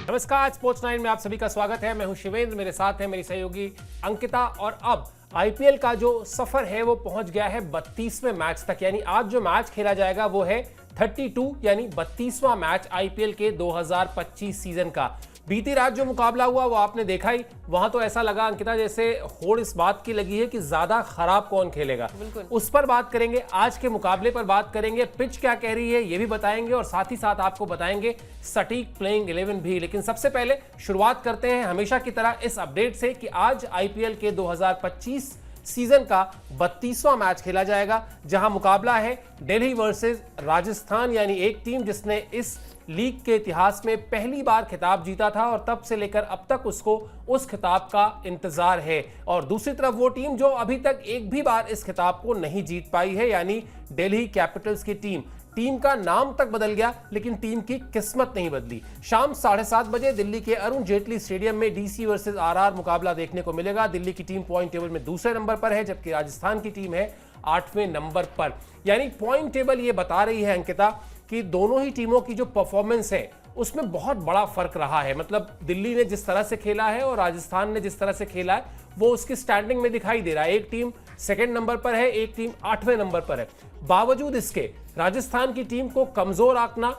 नमस्कार, स्पोर्ट्स 9 में आप सभी का स्वागत है। मैं हूं शिवेंद्र, मेरे साथ है मेरी सहयोगी अंकिता। और अब आईपीएल का जो सफर है वो पहुंच गया है 32वें मैच तक। यानी आज जो मैच खेला जाएगा वो है 32 यानी 32वां मैच आईपीएल के 2025 सीजन का। बीती रात जो मुकाबला हुआ वो आपने देखा ही। वहां तो ऐसा लगा अंकिता जैसे होड़ इस बात की लगी है कि ज्यादा खराब कौन खेलेगा। उस पर बात करेंगे, आज के मुकाबले पर बात करेंगे, पिच क्या कह रही है ये भी बताएंगे और साथ ही साथ आपको बताएंगे सटीक प्लेइंग 11 भी। लेकिन सबसे पहले शुरुआत करते हैं हमेशा की तरह इस अपडेट से कि आज आईपीएल के 2025 सीजन का 32वां मैच खेला जाएगा, जहां मुकाबला है दिल्ली वर्सेस राजस्थान। यानी एक टीम जिसने इस लीग के इतिहास में पहली बार खिताब जीता था और तब से लेकर अब तक उसको उस खिताब का इंतजार है। और दूसरी तरफ वो टीम जो अभी तक एक भी बार इस खिताब को नहीं जीत पाई है, यानी दिल्ली कैपिटल्स की टीम। टीम का नाम तक बदल गया लेकिन टीम की किस्मत नहीं बदली। शाम 7:30 बजे दिल्ली के अरुण जेटली स्टेडियम में डीसी वर्सेस आरआर मुकाबला देखने को मिलेगा। दिल्ली की टीम पॉइंट टेबल में दूसरे नंबर पर है, जबकि राजस्थान की टीम है 8वें नंबर पर। यानी पॉइंट टेबल ये बता रही है अंकिता कि दोनों ही टीमों की जो परफॉर्मेंस है उसमें बहुत बड़ा फर्क रहा है। मतलब दिल्ली ने जिस तरह से खेला है और राजस्थान ने जिस तरह से खेला है वो उसकी स्टैंडिंग में दिखाई दे रहा है। एक टीम सेकंड नंबर पर है, एक टीम 8वें नंबर पर है। बावजूद इसके राजस्थान की टीम को कमजोर आंकना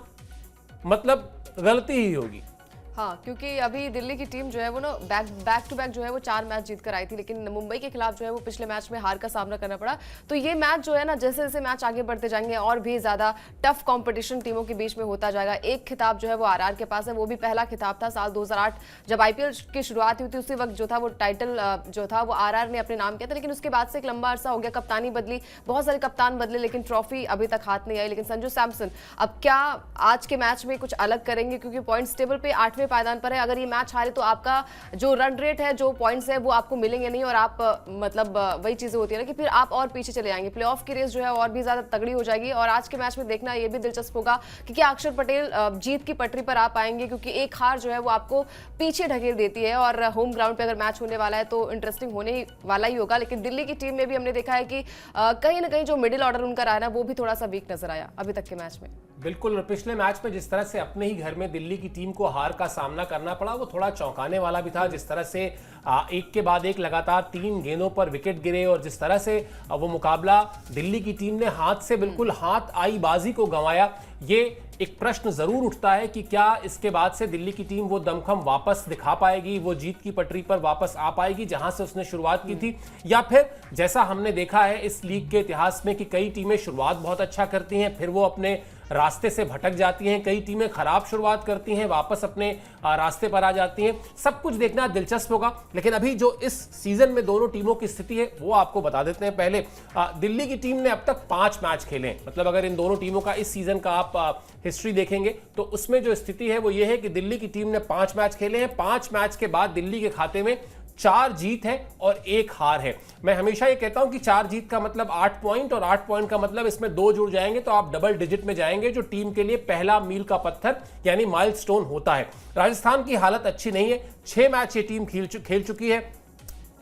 मतलब गलती ही होगी। हाँ, क्योंकि अभी दिल्ली की टीम जो है वो ना बैक टू बैक जो है वो 4 मैच जीत कर आई थी, लेकिन मुंबई के खिलाफ जो है वो पिछले मैच में हार का सामना करना पड़ा। तो ये मैच जो है ना, जैसे जैसे मैच आगे बढ़ते जाएंगे और भी ज्यादा टफ कंपटीशन टीमों के बीच में होता जाएगा। एक खिताब जो है वो आरआर के पास है, वो भी पहला खिताब था साल 2008 जब आईपीएल की शुरुआत हुई थी। उसी वक्त जो था वो टाइटल जो था वो आरआर ने अपने नाम किया था, लेकिन उसके बाद से एक लंबा अरसा हो गया, कप्तानी बदली, बहुत सारे कप्तान बदले, लेकिन ट्रॉफी अभी तक हाथ नहीं आई। लेकिन संजू सैमसन अब क्या आज के मैच में कुछ अलग करेंगे, क्योंकि पॉइंट्स टेबल पे 8वें पायदान पर है। अगर ये मैच हारे तो आपका जो रन रेट है, जो पॉइंट्स है वो आपको मिलेंगे नहीं और आप मतलब वही चीजें होती है ना कि फिर आप और पीछे चले जाएंगे। प्लेऑफ की रेस जो है और भी ज्यादा तगड़ी हो जाएगी। और आज के मैच में देखना ये भी दिलचस्प होगा कि क्या अक्षर पटेल जीत की पटरी पर आ पाएंगे, क्योंकि एक हार जो है वो आपको पीछे ढकेल देती है। और होम ग्राउंड पे अगर मैच होने वाला है तो इंटरेस्टिंग होने वाला ही होगा। लेकिन दिल्ली की टीम में भी हमने देखा है कि कहीं ना कहीं जो मिडिल ऑर्डर उनका रहा है ना, वो भी थोड़ा सा वीक नजर आया अभी तक के मैच में। बिल्कुल, पिछले मैच में जिस तरह से अपने ही घर में दिल्ली की टीम को हार का सामना करना पड़ा वो थोड़ा चौंकाने वाला भी था। जिस तरह से एक के बाद एक लगातार 3 गेंदों पर विकेट गिरे और जिस तरह से वो मुकाबला दिल्ली की टीम ने हाथ से बिल्कुल हाथ आई बाजी को गंवाया, ये एक प्रश्न जरूर उठता है कि क्या इसके बाद से दिल्ली की टीम वो दमखम वापस दिखा पाएगी, वो जीत की पटरी पर वापस आ पाएगी जहां से उसने शुरुआत की थी, या फिर जैसा हमने देखा है इस लीग के इतिहास में कि कई टीमें शुरुआत बहुत अच्छा करती हैं फिर वो अपने रास्ते से भटक जाती हैं, कई टीमें खराब शुरुआत करती हैं वापस अपने रास्ते पर आ जाती हैं। सब कुछ देखना दिलचस्प होगा। लेकिन अभी जो इस सीजन में दोनों टीमों की स्थिति है वो आपको बता देते हैं। पहले दिल्ली की टीम ने अब तक 5 मैच खेले हैं। मतलब अगर इन दोनों टीमों का इस सीजन का आप हिस्ट्री देखेंगे तो उसमें जो स्थिति है वो ये है कि दिल्ली की टीम ने 5 मैच खेले हैं। 5 मैच के बाद दिल्ली के खाते में 4 जीत है और 1 हार है। मैं हमेशा ये कहता हूं कि 4 जीत का मतलब 8 पॉइंट और 8 पॉइंट का मतलब इसमें 2 जुड़ जाएंगे तो आप डबल डिजिट में जाएंगे, जो टीम के लिए पहला मील का पत्थर यानी माइलस्टोन होता है। राजस्थान की हालत अच्छी नहीं है। 6 मैच ये टीम खेल चुकी है,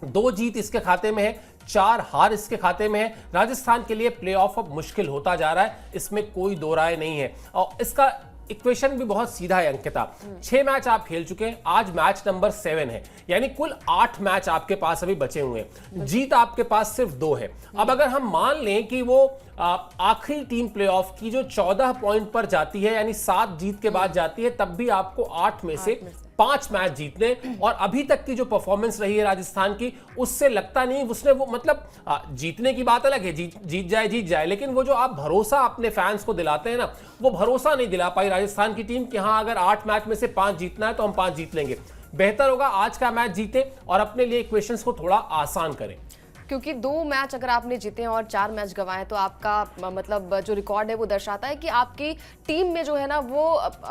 2 जीत इसके खाते में है, 4 हार इसके खाते में है। राजस्थान के लिए प्लेऑफ अब मुश्किल होता जा रहा है, इसमें कोई दो राय नहीं है। और इसका इक्वेशन भी बहुत सीधा है अंकिता। 6 मैच आप खेल चुके हैं, आज मैच नंबर 7 है, यानी कुल 8 मैच आपके पास अभी बचे हुए हैं। जीत आपके पास सिर्फ 2 है। अब अगर हम मान लें कि वो आखिरी टीम प्लेऑफ की जो 14 पॉइंट पर जाती है, यानी 7 जीत के बाद जाती है, तब भी आपको 8 में से 5 मैच जीतने। और अभी तक की जो परफॉर्मेंस रही है राजस्थान की, उससे लगता नहीं उसने वो मतलब जीतने की बात अलग है, जीत जाए, लेकिन वो जो आप भरोसा अपने फैंस को दिलाते हैं ना, वो भरोसा नहीं दिला पाई राजस्थान की टीम कि हाँ अगर 8 मैच में से 5 जीतना है तो हम 5 जीत लेंगे। बेहतर होगा आज का मैच जीते और अपने लिए इक्वेशंस को थोड़ा आसान करें, क्योंकि 2 मैच अगर आपने जीते हैं और 4 मैच गंवाए तो आपका मतलब जो रिकॉर्ड है वो दर्शाता है कि आपकी टीम में जो है ना वो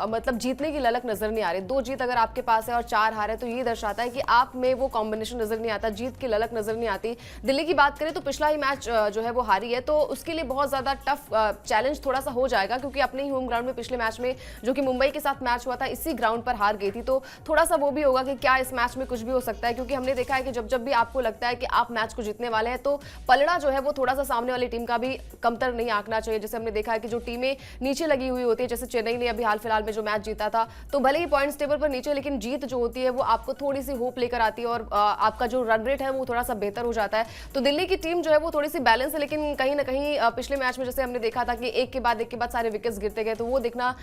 मतलब जीतने की ललक नजर नहीं आ रही। 2 जीत अगर आपके पास है और 4 हार है तो ये दर्शाता है कि आप में वो कॉम्बिनेशन नजर नहीं आता, जीत की ललक नजर नहीं आती। दिल्ली की बात करें तो पिछला ही मैच जो है वो हारी है, तो उसके लिए बहुत ज्यादा टफ चैलेंज थोड़ा सा हो जाएगा, क्योंकि अपने ही होम ग्राउंड में पिछले मैच में जो कि मुंबई के साथ मैच हुआ था इसी ग्राउंड पर हार गई थी। तो थोड़ा सा वो भी होगा कि क्या इस मैच में कुछ भी हो सकता है, क्योंकि हमने देखा है कि जब जब भी आपको लगता है कि आप मैच को जीतने जीतने वाले हैं, तो पलड़ा जो है वो थोड़ा सा सामने वाली टीम का भी कमतर नहीं आंकना चाहिए। जैसे हमने देखा है कि जो टीमें नीचे लगी हुई होती है, जैसे चेन्नई ने अभी हाल फिलहाल में जो मैच जीता था, तो भले ही पॉइंट्स टेबल पर नीचे, लेकिन जीत जो होती है वो आपको थोड़ी सी होप लेकर आती है और आपका जो रन रेट है वो थोड़ा सा बेहतर हो जाता है। तो दिल्ली की टीम जो है वो थोड़ी सी बैलेंस है, लेकिन कहीं ना कहीं पिछले मैच में जैसे हमने देखा था कि एक के बाद सारे विकेट्स गिरते गए, तो वो देखना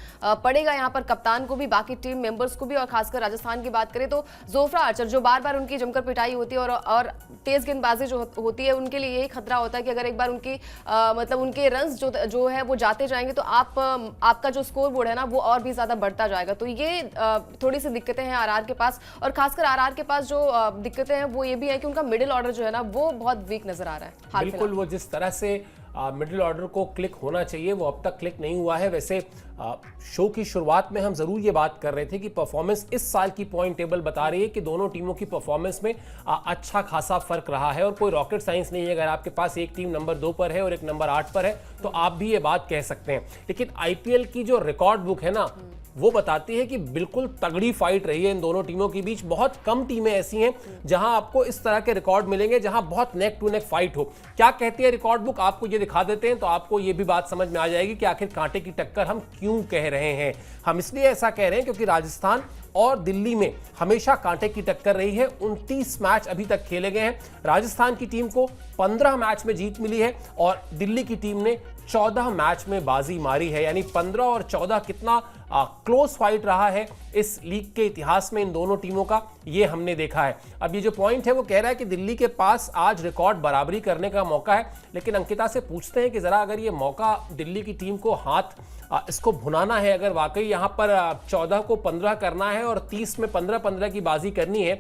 पड़ेगा यहाँ पर कप्तान को भी, बाकी टीम मेंबर्स को भी, और खासकर राजस्थान की बात करें तो जोफ्रा आर्चर जो बार बार उनकी जमकर पिटाई होती है और तेज गेंदबाजी जो होती है, उनके लिए यही खतरा होता है कि अगर एक बार उनकी मतलब उनके रन्स जो है वो जाते जाएंगे तो आपका जो स्कोर बोर्ड है ना वो और भी ज्यादा बढ़ता जाएगा। तो ये थोड़ी सी दिक्कतें हैं आरआर के पास, और खासकर आरआर के पास जो दिक्कतें हैं वो ये भी है कि उनका मिडिल ऑर्डर जो है ना वो बहुत वीक नजर आ रहा है हाल बिल्कुल, वो जिस तरह से मिडिल ऑर्डर को क्लिक होना चाहिए वो अब तक क्लिक नहीं हुआ है। वैसे शो की शुरुआत में हम जरूर ये बात कर रहे थे कि परफॉर्मेंस इस साल की पॉइंट टेबल बता रही है कि दोनों टीमों की परफॉर्मेंस में अच्छा खासा फर्क रहा है, और कोई रॉकेट साइंस नहीं है। अगर आपके पास एक टीम नंबर 2 पर है और एक नंबर 8 पर है तो आप भी ये बात कह सकते हैं। लेकिन आईपीएल की जो रिकॉर्ड बुक है ना वो बताती है कि बिल्कुल तगड़ी फाइट रही है इन दोनों टीमों के बीच। बहुत कम टीमें ऐसी हैं जहां आपको इस तरह के रिकॉर्ड मिलेंगे जहां बहुत नेक टू नेक फाइट हो। क्या कहती है रिकॉर्ड बुक, आपको ये दिखा देते हैं तो आपको ये भी बात समझ में आ जाएगी कि आखिर कांटे की टक्कर हम क्यों कह रहे हैं। हम इसलिए ऐसा कह रहे हैं क्योंकि राजस्थान और दिल्ली में हमेशा कांटे की टक्कर रही है। 29 मैच अभी तक खेले गए हैं। राजस्थान की टीम को 15 मैच में जीत मिली है और दिल्ली की टीम ने 14 मैच में बाजी मारी है। यानी 15 और 14 कितना क्लोज फाइट रहा है इस लीग के इतिहास में इन दोनों टीमों का, ये हमने देखा है। अब ये जो पॉइंट है वो कह रहा है कि दिल्ली के पास आज रिकॉर्ड बराबरी करने का मौका है, लेकिन अंकिता से पूछते हैं कि जरा अगर ये मौका दिल्ली की टीम को हाथ इसको भुनाना है, अगर वाकई यहां पर 14 को 15 करना है और 30 में 15-15 की बाजी करनी है,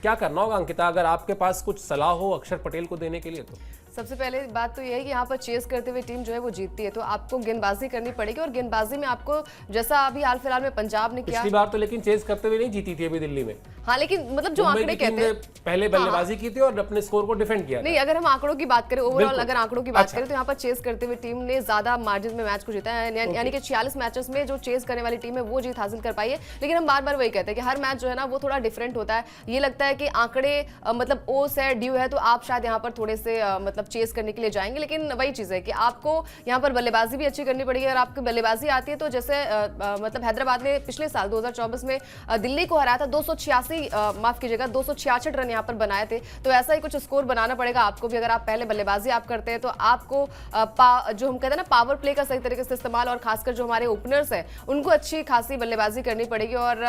क्या करना होगा अंकिता? अगर आपके पास कुछ सलाह हो अक्षर पटेल को देने के लिए तो। सबसे पहले बात तो यह है कि यहाँ पर चेस करते हुए टीम जो है वो जीतती है, तो आपको गेंदबाजी करनी पड़ेगी, और गेंदबाजी में आपको जैसा अभी हाल फिलहाल में पंजाब ने किया, पिछली बार तो लेकिन चेस करते हुए नहीं जीती थी अभी दिल्ली में। हाँ, लेकिन मतलब जो आंकड़े कहते हैं पहले बल्लेबाजी की थी और अपने स्कोर को डिफेंड किया। नहीं, अगर हम आंकड़ों की बात करें, ओवरऑल अगर आंकड़ों की बात करें तो यहाँ पर चेस करते हुए टीम ने ज्यादा मार्जिन में मैच को जीता है, यानी कि 46 मैचेस में जो चेस करने वाली टीम है वो जीत हासिल कर पाई है। लेकिन हम बार बार वही कहते हैं कि हर मैच जो है ना वो थोड़ा डिफरेंट होता है। ये लगता है कि आंकड़े मतलब ओस है, ड्यू है, तो आप शायद यहाँ पर थोड़े से मतलब चेस करने के लिए जाएंगे, लेकिन वही चीज है कि आपको यहाँ पर बल्लेबाजी भी अच्छी करनी पड़ेगी। अगर आपकी बल्लेबाजी आती है तो जैसे मतलब हैदराबाद ने पिछले साल 2024 में दिल्ली को हराया था, 286 माफ कीजिएगा 266 रन यहाँ पर बनाए थे, तो ऐसा ही कुछ स्कोर बनाना पड़ेगा आपको भी। अगर आप पहले बल्लेबाजी आप करते हैं तो आपको जो हम कहते हैं ना पावर प्ले का सही तरीके से इस्तेमाल, और खासकर जो हमारे ओपनर्स हैं उनको अच्छी खासी बल्लेबाजी करनी पड़ेगी। और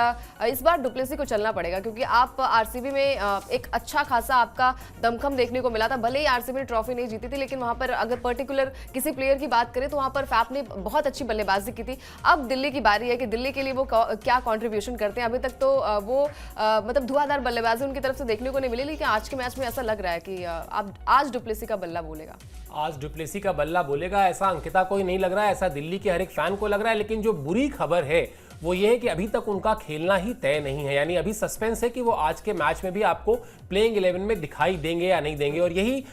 इस बार डुप्लेसी को चलना पड़ेगा, क्योंकि आप आरसीबी में एक अच्छा खासा आपका दमखम देखने को मिला था। भले ही आरसीबी ने ट्रॉफी नहीं जीती थी, लेकिन वहां पर अगर पर्टिकुलर किसी प्लेयर की बात करें तो वहां पर फैफ ने बहुत अच्छी बल्लेबाजी की थी। अब दिल्ली की बारी है कि दिल्ली के लिए वो क्या कॉन्ट्रीब्यूशन करते हैं। अभी तक तो वो मतलब धुआंधार बल्लेबाजी उनकी तरफ से देखने को नहीं मिली, लेकिन आज के मैच में ऐसा लग रहा है कि अब आज डुप्लेसी का बल्ला बोलेगा। आज डुप्लेसी का बल्ला बोलेगा, ऐसा अंकिता को ही नहीं लग रहा है, ऐसा दिल्ली के हर एक फैन को लग रहा है। लेकिन जो बुरी खबर है वो ये है कि अभी तक उनका खेलना ही तय नहीं है। यानी अभी सस्पेंस है कि वो आज के मैच में भी आपको प्लेइंग 11 में दिखाई देंगे या नहीं देंगे। और यही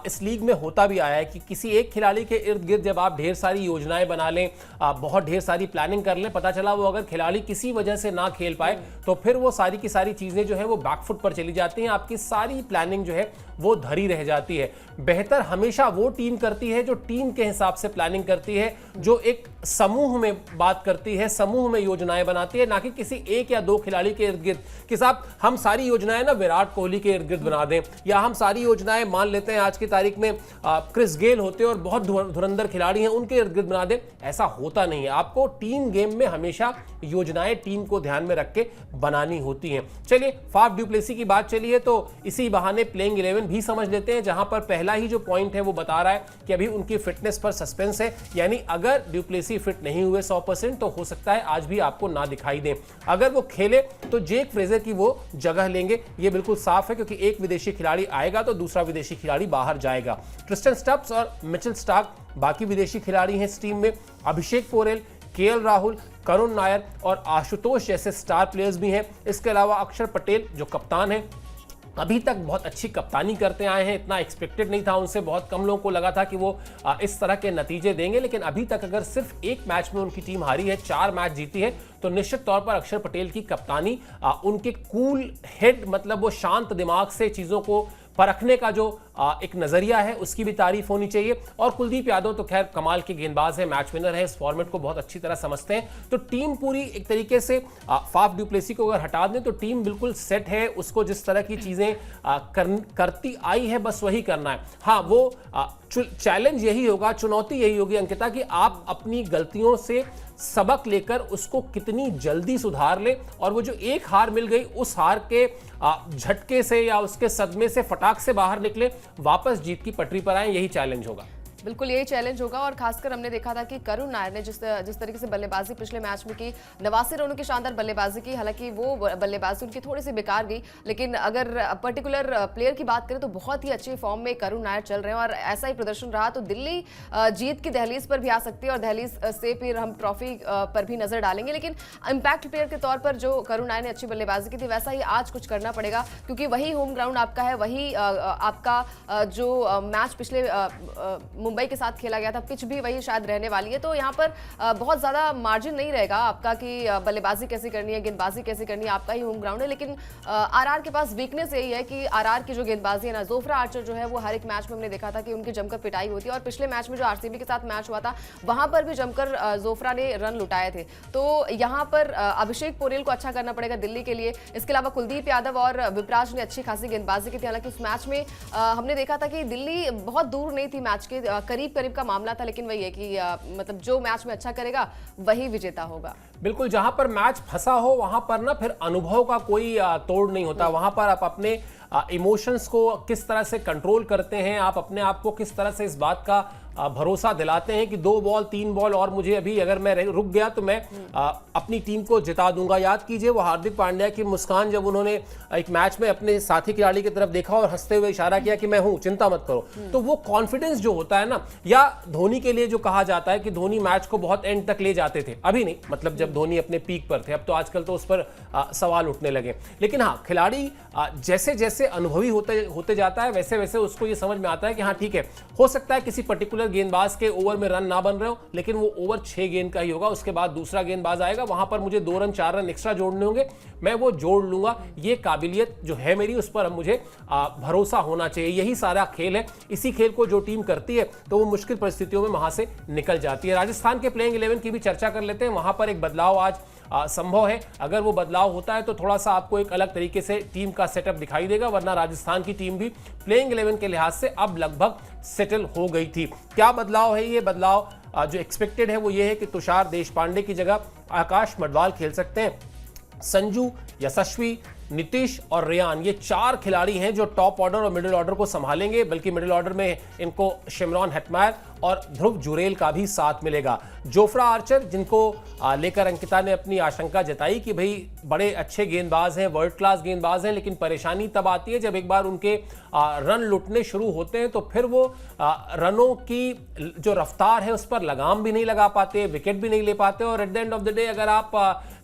इस लीग में होता भी आया है कि किसी एक खिलाड़ी के इर्द गिर्द जब आप ढेर सारी योजनाएं बना लें, बहुत ढेर सारी प्लानिंग कर लें, पता चला वो अगर खिलाड़ी किसी वजह से ना खेल पाए तो फिर वो सारी की सारी चीजें जो है वो बैकफुट पर चली जाती हैं, आपकी सारी प्लानिंग जो है वो धरी रह जाती है। बेहतर हमेशा वो टीम करती है जो टीम के हिसाब से प्लानिंग करती है, जो एक समूह में बात करती है, समूह में योजनाएं बनाती है, ना कि किसी एक या दो खिलाड़ी के इर्द गिर्द कि साहब हम सारी योजनाएं ना विराट कोहली के इर्द गिर्द बना दें, या हम सारी योजनाएं मान लेते हैं आज की तारीख में क्रिस गेल होते हैं और बहुत धुरंधर खिलाड़ी हैं उनके इर्द गिर्द बना दें। ऐसा होता नहीं है। आपको टीम गेम में हमेशा योजनाएं टीम को ध्यान में रख के बनानी होती हैं। चलिए, फाफ डुप्लेसी की बात चली है तो इसी बहाने प्लेइंग 11 भी समझ लेते हैं, जहां पर पहला ही जो पॉइंट है वो बता रहा है कि अभी उनकी फिटनेस पर सस्पेंस है। यानी अगर डुप्लेसी फिट नहीं हुए 100% तो हो सकता है आज भी आपको ना दिखाई दें। अगर वो खेले तो जेक फ्रेजर की वो जगह लेंगे, ये बिल्कुल साफ है, क्योंकि एक विदेशी खिलाड़ी आएगा तो दूसरा विदेशी खिलाड़ी बाहर जाएगा। ट्रिस्टन स्टब्स और मिचेल स्टार्क बाकी विदेशी खिलाड़ी हैं इस टीम में। अभिषेक पोरेल, केएल राहुल, करुण नायर और आशुतोष जैसे स्टार प्लेयर्स भी हैं। इसके अलावा अक्षर पटेल जो कप्तान है, अभी तक बहुत अच्छी कप्तानी करते आए हैं। इतना एक्सपेक्टेड नहीं था उनसे, बहुत कम लोगों को लगा था कि वो इस तरह के नतीजे देंगे, लेकिन अभी तक अगर सिर्फ एक मैच में उनकी टीम हारी है, 4 मैच जीती है, तो निश्चित तौर पर अक्षर पटेल की कप्तानी, उनके कूल हेड मतलब वो शांत दिमाग से चीज़ों को परखने का जो एक नजरिया है उसकी भी तारीफ होनी चाहिए। और कुलदीप यादव तो खैर कमाल के गेंदबाज है, मैच विनर है, इस फॉर्मेट को बहुत अच्छी तरह समझते हैं। तो टीम पूरी एक तरीके से फाफ डू प्लेसी को अगर हटा दें तो टीम बिल्कुल सेट है, उसको जिस तरह की चीजें करती आई है बस वही करना है। हाँ, वो चैलेंज यही होगा, चुनौती यही होगी अंकिता, कि आप अपनी गलतियों से सबक लेकर उसको कितनी जल्दी सुधार ले और वो जो एक हार मिल गई उस हार के झटके से या उसके सदमे से फटाक से बाहर निकले, वापस जीत की पटरी पर आए, यही चैलेंज होगा। बिल्कुल यही चैलेंज होगा। और खासकर हमने देखा था कि करुण नायर ने जिस तरीके से बल्लेबाजी पिछले मैच में की, 89 रनों की शानदार बल्लेबाजी की। हालांकि वो बल्लेबाजी उनकी थोड़ी सी बेकार गई, लेकिन अगर पर्टिकुलर प्लेयर की बात करें तो बहुत ही अच्छी फॉर्म में करुण नायर चल रहे हैं और ऐसा ही प्रदर्शन रहा तो दिल्ली जीत की दहलीज पर भी आ सकती है और दहलीज से फिर हम ट्रॉफी पर भी नजर डालेंगे। लेकिन इंपैक्ट प्लेयर के तौर पर जो करुण नायर ने अच्छी बल्लेबाजी की थी, वैसा ही आज कुछ करना पड़ेगा, क्योंकि वही होम ग्राउंड आपका है, वही आपका जो मैच पिछले मुंबई के साथ खेला गया था, पिच भी वही शायद रहने वाली है। तो यहाँ पर बहुत ज्यादा मार्जिन नहीं रहेगा आपका कि बल्लेबाजी कैसे करनी है, गेंदबाजी कैसे करनी है, आपका ही होम ग्राउंड है। लेकिन आरआर के पास वीकनेस यही है कि आरआर की जो गेंदबाजी है ना, जोफ्रा आर्चर जो है वो हर एक मैच में हमने देखा था कि उनकी जमकर पिटाई होती है और पिछले मैच में जो आरसीबी के साथ मैच हुआ था वहां पर भी जमकर जोफ्रा ने रन लुटाए थे। तो यहाँ पर अभिषेक पोरेल को अच्छा करना पड़ेगा दिल्ली के लिए। इसके अलावा कुलदीप यादव और विपराज ने अच्छी खासी गेंदबाजी की थी। हालांकि उस मैच में हमने देखा था कि दिल्ली बहुत दूर नहीं थी मैच के, करीब का मामला था, लेकिन वही है कि मतलब जो मैच में अच्छा करेगा वही विजेता होगा। बिल्कुल, जहां पर मैच फंसा हो वहां पर ना फिर अनुभव का कोई तोड़ नहीं होता। वहां पर आप अपने इमोशंस को किस तरह से कंट्रोल करते हैं, आप अपने आप को किस तरह से इस बात का भरोसा दिलाते हैं कि 2 बॉल 3 बॉल और मुझे अभी अगर मैं रुक गया तो मैं अपनी टीम को जिता दूंगा। याद कीजिए वो हार्दिक पांड्या की मुस्कान, जब उन्होंने एक मैच में अपने साथी खिलाड़ी की तरफ देखा और हंसते हुए इशारा किया कि मैं हूं, चिंता मत करो, तो वो कॉन्फिडेंस जो होता है ना, या धोनी के लिए जो कहा जाता है कि धोनी मैच को बहुत एंड तक ले जाते थे, अभी नहीं, मतलब जब धोनी अपने पीक पर थे, अब तो आजकल तो उस पर सवाल उठने लगे। लेकिन हाँ, खिलाड़ी जैसे जैसे अनुभवी होते जाता है वैसे वैसे उसको ये समझ में आता है कि हाँ ठीक है, हो सकता है किसी पर्टिकुलर गेंदबाज के ओवर में रन ना बन रहे हो, लेकिन वो ओवर 6 गेंद का ही होगा, उसके बाद दूसरा गेंदबाज आएगा, वहां पर मुझे 2 रन 4 रन एक्स्ट्रा जोड़ने होंगे, मैं वो जोड़ लूंगा। ये काबिलियत जो है मेरी, उस पर अब मुझे भरोसा होना चाहिए। यही सारा खेल है। इसी खेल को जो टीम करती है तो वो मुश्किल परिस्थितियों में वहां से निकल जाती है। राजस्थान के प्लेइंग 11 की भी चर्चा कर लेते हैं। वहां पर एक बदलाव आज संभव है। अगर वो बदलाव होता है तो थोड़ा सा आपको एक अलग तरीके से टीम का सेटअप दिखाई देगा, वरना राजस्थान की टीम भी प्लेइंग 11 के लिहाज से अब लगभग सेटल हो गई थी। क्या बदलाव है? ये बदलाव जो एक्सपेक्टेड है वो ये है कि तुषार देशपांडे की जगह आकाश मडवाल खेल सकते हैं। संजू, यशस्वी, नीतीश और रेयान, ये 4 खिलाड़ी हैं जो टॉप ऑर्डर और मिडिल ऑर्डर को संभालेंगे, बल्कि मिडिल ऑर्डर में इनको शिमरॉन हेटमायर और ध्रुव जुरेल का भी साथ मिलेगा। जोफ्रा आर्चर, जिनको लेकर अंकिता ने अपनी आशंका जताई कि भाई बड़े अच्छे गेंदबाज हैं, वर्ल्ड क्लास गेंदबाज हैं, लेकिन परेशानी तब आती है जब एक बार उनके रन लुटने शुरू होते हैं तो फिर वो रनों की जो रफ्तार है उस पर लगाम भी नहीं लगा पाते, विकेट भी नहीं ले पाते, और at the end of the day अगर आप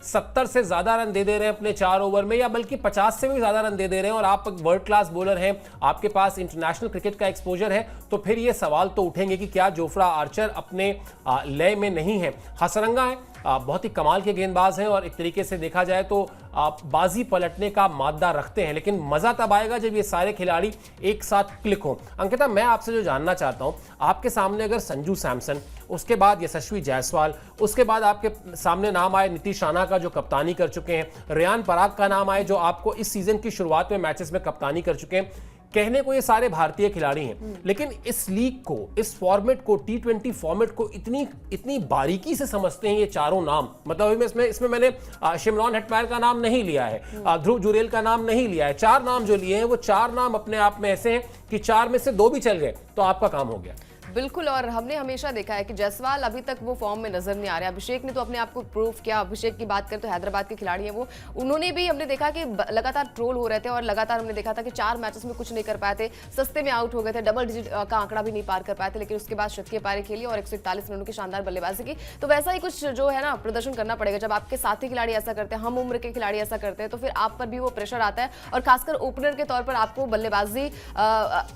70 से ज्यादा रन दे रहे हैं अपने 4 ओवर में, या बल्कि 50 से भी ज्यादा रन दे रहे हैं, और आप वर्ल्ड क्लास बॉलर हैं, आपके पास इंटरनेशनल क्रिकेट का एक्सपोजर है, तो फिर ये सवाल तो उठेंगे कि क्या जोफ्रा आर्चर अपने लय में नहीं है। हसरंगा है, बहुत ही कमाल के गेंदबाज हैं और एक तरीके से देखा जाए तो बाजी पलटने का मादा रखते हैं, लेकिन मजा तब आएगा जब ये सारे खिलाड़ी एक साथ क्लिक हो। अंकिता, मैं आपसे जो जानना चाहता हूं, आपके सामने अगर संजू सैमसन, उसके बाद यशस्वी जायसवाल, उसके बाद आपके सामने नाम आए नीतीश राणा का जो कप्तानी कर चुके हैं, रेयान पराग का नाम आए जो आपको इस सीजन की शुरुआत में मैचेस में कप्तानी कर चुके हैं, कहने को ये सारे भारतीय खिलाड़ी हैं, लेकिन इस लीग को, इस फॉर्मेट को, T20 फॉर्मेट को इतनी बारीकी से समझते हैं ये चारों नाम। मतलब इसमें मैंने शिमरॉन हेटमायर का नाम नहीं लिया है, ध्रुव जुरेल का नाम नहीं लिया है। 4 नाम जो लिए हैं वो 4 नाम अपने आप में ऐसे हैं कि 4 में से 2 भी चल गए तो आपका काम हो गया। बिल्कुल, और हमने हमेशा देखा है कि जायसवाल अभी तक वो फॉर्म में नजर नहीं आ रहा है। अभिषेक ने तो अपने आप को प्रूव किया। अभिषेक की बात करें तो हैदराबाद के खिलाड़ी हैं वो, उन्होंने भी हमने देखा कि लगातार ट्रोल हो रहे थे और लगातार हमने देखा था कि 4 मैचेस में कुछ नहीं कर पाए थे, सस्ते में आउट हो गए थे, डबल डिजिट का आंकड़ा भी नहीं पार कर पाए थे, लेकिन उसके बाद शतकीय पारी खेली और 141 रनों की शानदार बल्लेबाजी की। तो वैसा ही कुछ जो है ना प्रदर्शन करना पड़ेगा। जब आपके साथी खिलाड़ी ऐसा करते हैं, हम उम्र के खिलाड़ी ऐसा करते हैं, तो फिर आप पर भी वो प्रेशर आता है, और खासकर ओपनर के तौर पर आपको बल्लेबाजी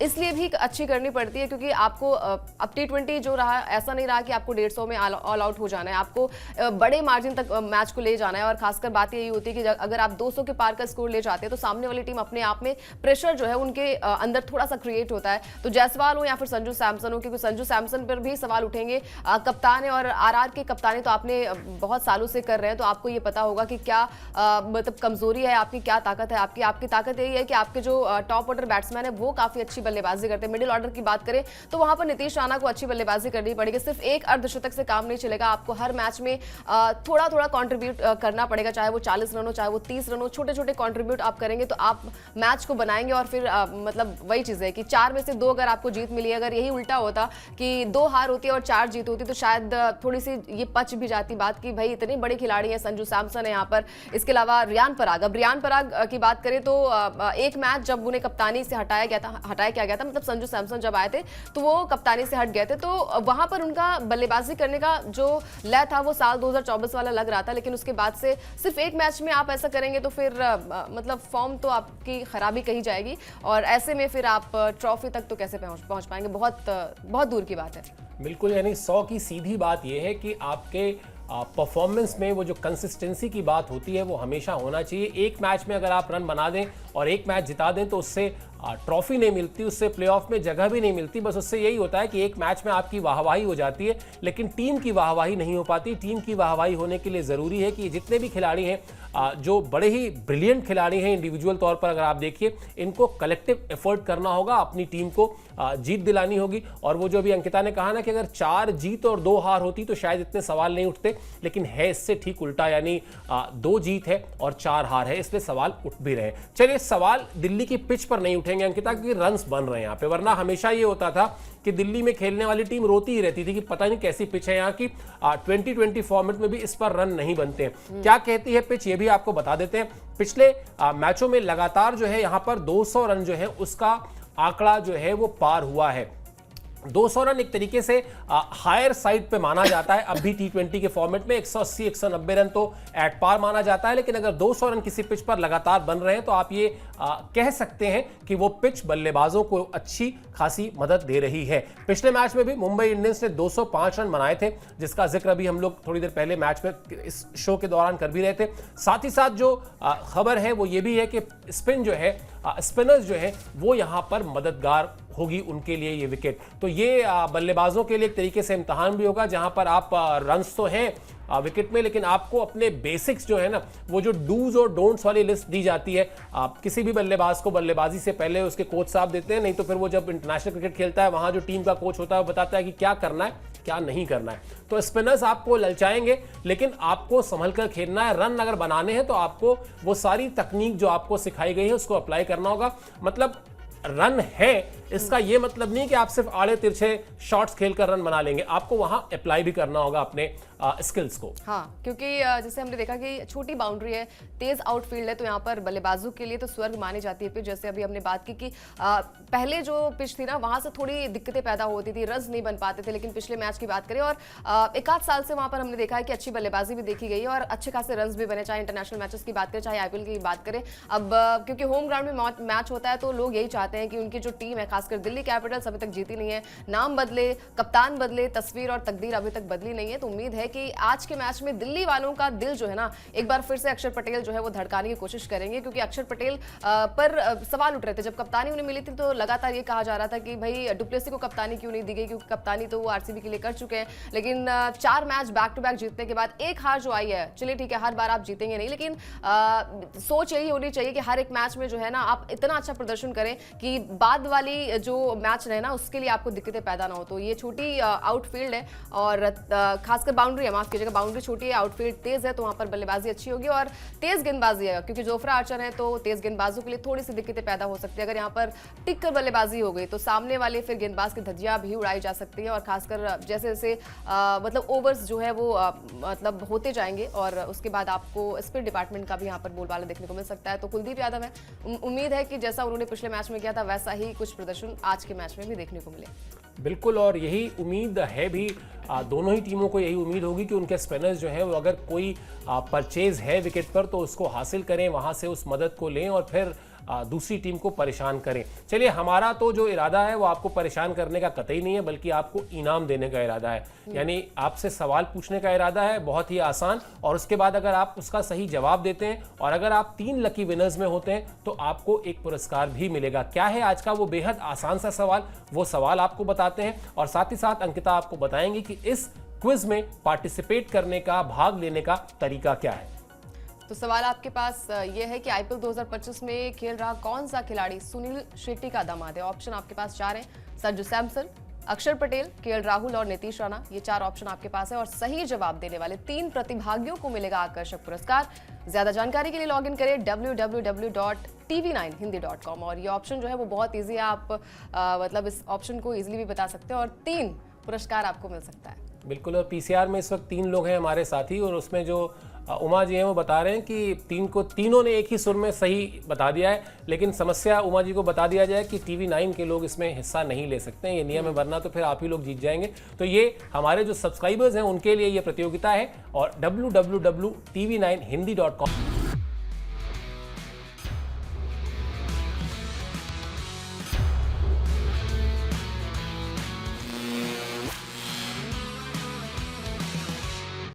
इसलिए भी अच्छी करनी पड़ती है क्योंकि आपको अब T20 जो रहा ऐसा नहीं रहा कि आपको 150 में ऑल आउट हो जाना है, आपको बड़े मार्जिन तक मैच को ले जाना है। और खासकर बात यही होती है कि अगर आप 200 के पार का स्कोर ले जाते हैं तो सामने वाली टीम अपने आप में प्रेशर जो है उनके अंदर थोड़ा सा क्रिएट होता है। तो जायसवाल हो या फिर संजू सैमसन हो, क्योंकि संजू सैमसन पर भी सवाल उठेंगे, कप्तान है और आरआर के कप्तानी तो आपने बहुत सालों से कर रहे हैं, तो आपको ये पता होगा कि क्या मतलब कमजोरी है आपकी, क्या ताकत है आपकी ताकत यही है कि आपके जो टॉप ऑर्डर बैट्समैन है वो काफी अच्छी बल्लेबाजी करते हैं। मिडिल ऑर्डर की बात करें तो वहां पर नीतीश राणा को अच्छी बल्लेबाजी करनी पड़ेगी, सिर्फ एक अर्धशतक से काम नहीं चलेगा, आपको हर मैच में थोड़ा थोड़ा कॉन्ट्रीब्यूट करना पड़ेगा, चाहे वो 40 रन हो चाहे वो 30 रन हो, छोटे छोटे कॉन्ट्रीब्यूट आप करेंगे तो आप मैच को बनाएंगे। और फिर मतलब वही चीज है कि 4 में से 2 अगर आपको जीत मिली, अगर यही उल्टा होता कि 2 हार होती और 4 जीत होती तो शायद थोड़ी सी ये पच भी जाती बात कि भाई इतने बड़े खिलाड़ी हैं, संजू सैमसन है यहाँ पर, इसके अलावा रियान पराग। अब रियान पराग की बात करें तो एक मैच जब उन्हें कप्तानी से हटाया क्या गया था, मतलब संजू सैमसन जब आए थे तो वो कप्तानी से हट गए थे, तो वहां पर उनका बल्लेबाजी करने का जो लय था वो साल 2024 वाला लग रहा था। लेकिन उसके बाद से सिर्फ एक मैच में आप ऐसा करेंगे तो फिर मतलब फॉर्म तो आपकी खराबी कही जाएगी, और ऐसे में फिर आप ट्रॉफी तक तो कैसे पहुंच पाएंगे, बहुत दूर की बात है। बिल्कुल, यानी 100 की सीधी बात यह है कि आपके परफॉर्मेंस में वो जो कंसिस्टेंसी की बात होती है वो हमेशा होना चाहिए। एक मैच में अगर आप रन बना दें और एक मैच जिता दें तो उससे ट्रॉफी नहीं मिलती, उससे प्लेऑफ में जगह भी नहीं मिलती, बस उससे यही होता है कि एक मैच में आपकी वाहवाही हो जाती है, लेकिन टीम की वाहवाही नहीं हो पाती। टीम की वाहवाही होने के लिए ज़रूरी है कि जितने भी खिलाड़ी हैं, जो बड़े ही ब्रिलियंट खिलाड़ी हैं इंडिविजुअल तौर पर, अगर आप देखिए इनको कलेक्टिव एफर्ट करना होगा, अपनी टीम को जीत दिलानी होगी। और वो जो अभी अंकिता ने कहा ना कि अगर 4 जीत और 2 हार होती तो शायद इतने सवाल नहीं उठते, लेकिन है इससे ठीक उल्टा, यानी 2 जीत है और 4 हार है, इसलिए सवाल उठ भी रहे। चलिए, सवाल दिल्ली की पिच पर नहीं उठेंगे अंकिता, क्योंकि रन्स बन रहे हैं यहाँ पे, वरना हमेशा ये होता था कि दिल्ली में खेलने वाली टीम रोती ही रहती थी कि पता नहीं कैसी पिच है यहाँ की, 2020 फॉर्मेट में भी इस पर रन नहीं बनते हैं। क्या कहती है पिच, ये भी आपको बता देते हैं। पिछले मैचों में लगातार जो है यहाँ पर 200 रन जो है उसका आंकड़ा जो है वो पार हुआ है। 200 रन एक तरीके से हायर साइड पे माना जाता है। अब भी T20 के फॉर्मेट में 180 190 रन तो एट पार माना जाता है, लेकिन अगर 200 रन किसी पिच पर लगातार बन रहे हैं तो आप ये कह सकते हैं कि वो पिच बल्लेबाजों को अच्छी खासी मदद दे रही है। पिछले मैच में भी मुंबई इंडियंस ने 205 रन बनाए थे, जिसका जिक्र अभी हम लोग थोड़ी देर पहले मैच में इस शो के दौरान कर भी रहे थे। साथ ही साथ जो खबर है वो ये भी है कि स्पिन जो है, स्पिनर्स जो है वो यहाँ पर मददगार होगी उनके लिए ये विकेट। तो ये बल्लेबाजों के लिए एक तरीके से इम्तहान भी होगा, जहां पर आप रन्स तो हैं विकेट में, लेकिन आपको अपने बेसिक्स जो है ना, वो जो डूज और डोंट्स वाली लिस्ट दी जाती है, आप किसी भी बल्लेबाज को बल्लेबाजी से पहले उसके कोच साहब देते हैं, नहीं तो फिर वो जब इंटरनेशनल क्रिकेट खेलता है वहां जो टीम का कोच होता है वो बताता है कि क्या करना है क्या नहीं करना है। तो स्पिनर्स आपको ललचाएंगे, लेकिन आपको संभल कर खेलना है। रन अगर बनाने हैं तो आपको वो सारी तकनीक जो आपको सिखाई गई है उसको अप्लाई करना होगा। मतलब रन है इसका ये मतलब नहीं कि आप सिर्फ आड़े तिरछे शॉट्स खेलकर रन बना लेंगे, आपको वहां अप्लाई भी करना होगा अपने स्किल्स को। हाँ, क्योंकि जैसे हमने देखा कि छोटी बाउंड्री है, तेज आउटफील्ड है, तो यहाँ पर बल्लेबाजों के लिए तो स्वर्ग मानी जाती है पिच। जैसे अभी हमने बात की कि पहले जो पिच थी ना वहां से थोड़ी दिक्कतें पैदा होती थी, रन्स नहीं बन पाते थे, लेकिन पिछले मैच की बात करें और 1 आध साल से वहां पर हमने देखा है कि अच्छी बल्लेबाजी भी देखी गई है और अच्छे खासे रन्स भी बने, चाहे इंटरनेशनल मैचेस की बात करें चाहे IPL की बात करें। अब क्योंकि होम ग्राउंड में मैच होता है तो लोग यही चाहते हैं कि उनकी जो टीम है, खासकर दिल्ली कैपिटल्स अभी तक जीती नहीं है, नाम बदले, कप्तान बदले, तस्वीर और तकदीर अभी तक बदली नहीं है। तो उम्मीद है कि आज के मैच में दिल्ली वालों का दिल जो है ना एक बार फिर से अक्षर पटेल जो है वो धड़काने की कोशिश करेंगे, क्योंकि अक्षर पटेल पर सवाल उठ रहे थे। जब कप्तानी उन्हें मिली थी तो लगातार ये कहा जा रहा था कि भाई डुप्लेसी को कप्तानी क्यों नहीं दी गई, क्योंकि कप्तानी तो वो RCB के लिए कर चुके हैं। लेकिन 4 मैच बैक टू बैक जीतने के बाद एक हार जो आई है, चलिए ठीक है हर बार आप जीतेंगे नहीं, लेकिन सोच यही होनी चाहिए कि हर एक मैच में जो है ना आप इतना अच्छा प्रदर्शन करें कि बाद वाली जो मैच रहे ना उसके लिए आपको दिक्कतें पैदा ना हो। तो ये छोटी आउटफील्ड है और खासकर बाउंड्री है, माफ कीजिएगा, बाउंड्री छोटी है, आउटफील्ड तेज है, तो वहां पर बल्लेबाजी अच्छी होगी और तेज गेंदबाजी है, क्योंकि जोफ्रा आर्चर है तो तेज गेंदबाजों के लिए थोड़ी सी दिक्कतें पैदा हो सकती है। अगर यहाँ पर टिक कर बल्लेबाजी हो गई तो सामने वाले फिर गेंदबाज की धज्जियां भी उड़ाई जा सकती है और खासकर जैसे जैसे मतलब ओवर्स जो है वो मतलब होते जाएंगे और उसके बाद आपको स्पिन डिपार्टमेंट का भी यहाँ पर बोलबाला देखने को मिल सकता है। तो कुलदीप यादव है, उम्मीद है कि जैसा उन्होंने पिछले मैच में किया था वैसा ही कुछ प्रदर्शन आज के मैच में भी देखने को मिले। बिल्कुल, और यही उम्मीद है भी, दोनों ही टीमों को यही उम्मीद होगी कि उनके स्पिनर्स जो है वो अगर कोई परचेज है विकेट पर तो उसको हासिल करें, वहां से उस मदद को लें और फिर दूसरी टीम को परेशान करें। चलिए, हमारा तो जो इरादा है वो आपको परेशान करने का कतई नहीं है, बल्कि आपको इनाम देने का इरादा है। यानी आपसे सवाल पूछने का इरादा है, बहुत ही आसान, और उसके बाद अगर आप उसका सही जवाब देते हैं और अगर आप 3 लकी विनर्स में होते हैं तो आपको एक पुरस्कार भी मिलेगा। क्या है आज का वो बेहद आसान सा सवाल, वो सवाल आपको बताते हैं और साथ ही साथ अंकिता आपको बताएंगी कि इस क्विज में पार्टिसिपेट करने का, भाग लेने का तरीका क्या है। तो सवाल आपके पास ये है कि आईपीएल 2025 में खेल रहा कौन सा खिलाड़ी सुनील शेट्टी का दामाद है। ऑप्शन आपके पास 4 हैं, संजू सैमसन, अक्षर पटेल, केएल राहुल और नीतीश राणा। ये 4 ऑप्शन आपके पास है और सही जवाब देने वाले 3 प्रतिभागियों को मिलेगा आकर्षक पुरस्कार। ज्यादा जानकारी के लिए लॉग इन करें www.tv9hindi.com और ये ऑप्शन जो है वो बहुत ईजी है। आप मतलब इस ऑप्शन को ईजिली भी बता सकते हैं और 3 पुरस्कार आपको मिल सकता है। बिल्कुल, और पीसीआर में इस वक्त 3 लोग हैं हमारे साथी, और उसमें जो उमा जी हैं वो बता रहे हैं कि तीनों ने एक ही सुर में सही बता दिया है, लेकिन समस्या उमा जी को बता दिया जाए कि टीवी9 के लोग इसमें हिस्सा नहीं ले सकते हैं, ये नियम है, वरना तो फिर आप ही लोग जीत जाएंगे। तो ये हमारे जो सब्सक्राइबर्स हैं उनके लिए ये प्रतियोगिता है और www.tv9hindi.com